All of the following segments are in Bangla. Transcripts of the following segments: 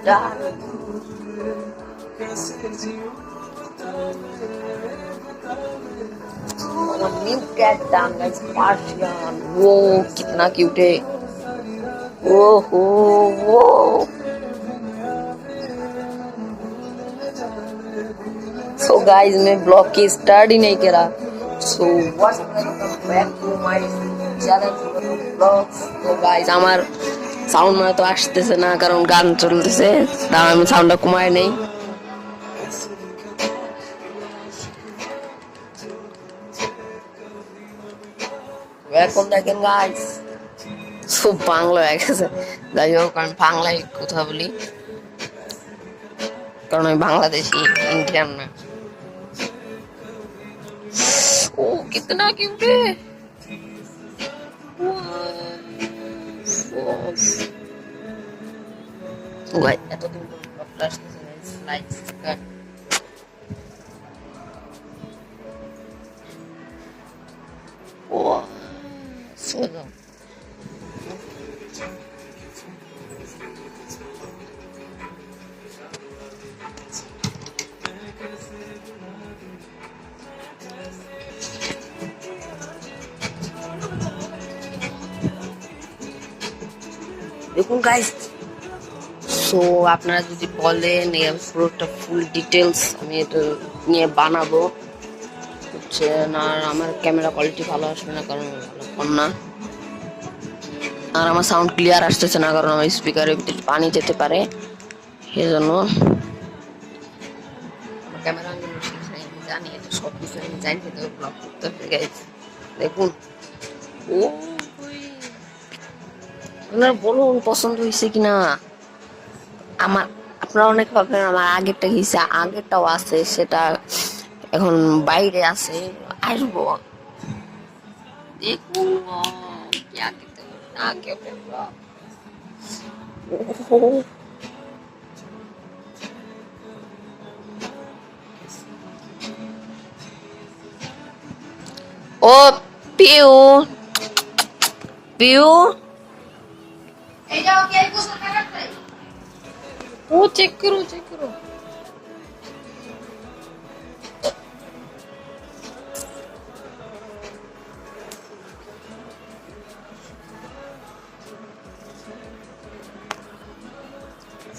वो कितना क्यूट है। ओहो वो सो गाइस मैं ब्लॉग की स्टार्ट ही नहीं करा। So welcome back to my channel blogs. तो गाइस আমার সাউন্ড মানে তো আসতেছে না কারণ গান চলতেছে, তাও আমি সাউন্ডটা কমাই নেই। এখন দেখেন গাইস খুব বাংলা হয়ে গেছে। যাই হোক আমি বাংলায় কথা বলি কারণ আমি বাংলাদেশি, ইন্ডিয়ান না। ও কিতনা কিউট है। Guys, এতদিন পর ব্লগটা আসতেছে গাইস, লাইক সাবস্ক্রাইব। ও সোজা দেখুন গাইস। সো আপনারা যদি বলেন পুরোটা ফুল ডিটেলস আমি এটা নিয়ে বানাবো, হচ্ছে না আমার ক্যামেরা কোয়ালিটি ভালো আসবে না কারণ ফোন না, আর আমার সাউন্ড ক্লিয়ার আসতেছে না কারণ আমার স্পিকারের ভিতরে পানি যেতে পারে, সেজন্য ক্যামেরা আমি জানি এটা সব কিছু আমি জানি তো ব্লগ করতে হবে গাইস। দেখুন ও আপনার বলুন পছন্দ হয়েছে কিনা। আমার আপনারা অনেক ভাবলেন আমার আগেরটা গেছে, আগেরটাও আছে, সেটা এখন বাইরে আছে, আসবো। দেখুন ও পিউ পিউ वो चेक करो चेक करो।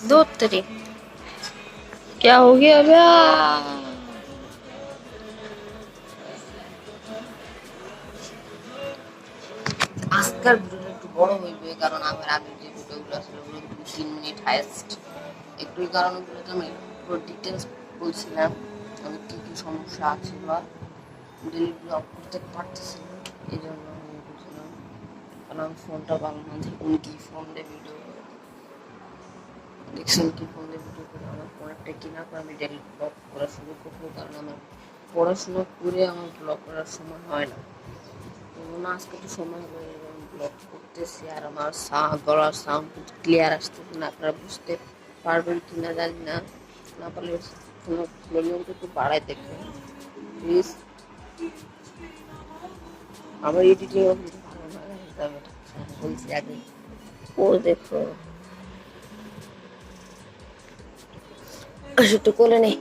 दो तेरी क्या हो गया भैया। আজকের ভিডিওটা একটু বড় হইবে কারণ আমার আগের যে ভিডিওগুলো ছিল ওগুলো 2-3 মিনিট হাইয়েস্ট, একটু কারণ ওগুলোতে আমি পুরো ডিটেলস বলছিলাম আমি কী কী সমস্যা আছে বা ডেলি ব্লগ করতে পারতেছি না, এই জন্য আমি বলছিলাম কারণ আমি ফোনটা ভালো না। দেখুন কি ফোন দিয়ে ভিডিও করে দেখছেন, কি ফোন দিয়ে ভিডিও করে আমার ফোন একটা কিনা করে আমি ডেলি ব্লগ করা শুরু করবো কারণ আমার পড়াশোনা করে আমার ব্লগ করার সময় হয় না, না আজকে একটু সময় হলো ব্লগ করতেছি আর আমার গলার সাউন্ড ক্লিয়ার আসতেছে না, আপনারা বুঝতে পারবেন কি না জানি না, না পারলে ভলিউমটা একটু বাড়াই দেখবেন প্লিজ। আমার এডিটিংও কিন্তু ভালো না, বলছি আগে। ও দেখো একটু কোলে নেই,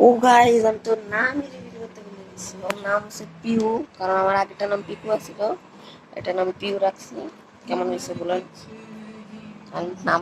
ও গাইস আমি তোর নাম রিভিল করতে ভুলে গেছি। ওর নাম হচ্ছে পিউ, কারণ আমার আগেরটা নাম পিকু আছিল, এটা নাম পিউ রাখছি। কেমন হয়েছে বলেন, নাম